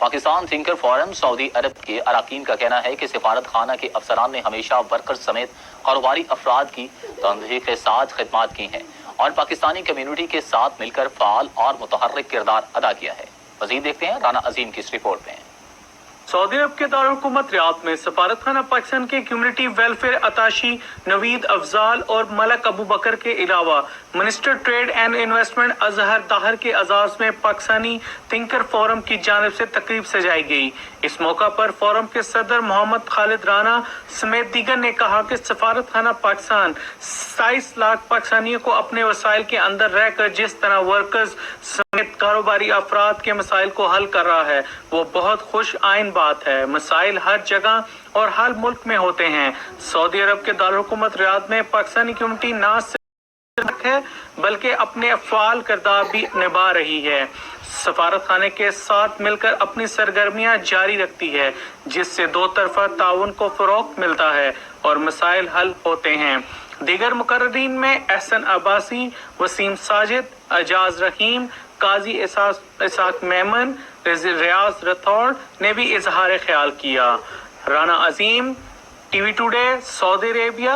Pakistan thinker forum سعودی عرب کے اراکین کا کہنا ہے کہ سفارت خانہ کے افسران نے ہمیشہ ورکر سمیت کاروباری افراد کی تنظیم کے ساتھ خدمات کی ہیں اور پاکستانی کمیونٹی کے ساتھ مل کر فعال اور متحرک کردار ادا کیا ہے۔ مزید دیکھتے ہیں رانا عظیم کی اس رپورٹ میں۔ سعودی عرب کے دارالحکومت ریاض میں سفارت خانہ پاکستان کے کمیونٹی ویلفیئر اتاشی نوید افضال اور ملک ابو بکر کے علاوہ minister trade and investment Azhar Tahir کے اعزاز میں پاکستانی تھنکر فورم کی جانب سے تقریب سجائی گئی۔ اس موقع پر فورم کے صدر محمد خالد رانا سمیت دیگر نے کہا کہ سفارت خانہ پاکستان 27 لاکھ پاکستانیوں کو اپنے وسائل کے اندر رہ کر جس طرح ورکرز سمیت کاروباری افراد کے مسائل کو حل کر رہا ہے وہ بہت خوش آئند بات ہے۔ مسائل ہر جگہ اور ہر ملک میں ہوتے ہیں۔ سعودی عرب کے دارالحکومت ریاض میں پاکستانی کمیونٹی نہ صرف ہے بلکہ اپنے فعال کردار بھی نبھا رہی ہے، سفارت خانے کے ساتھ مل کر اپنی سرگرمیاں جاری رکھتی ہے جس سے دو طرفہ تعاون کو فروغ ملتا ہے اور مسائل حل ہوتے ہیں۔ دیگر مقررین میں احسن عباسی، وسیم ساجد، اعجاز رحیم، قاضی اسحاق میمن، ریاض رتھوڑ نے بھی اظہار خیال کیا۔ رانا عظیم، ٹی وی ٹوڈے، سعودی عربیہ۔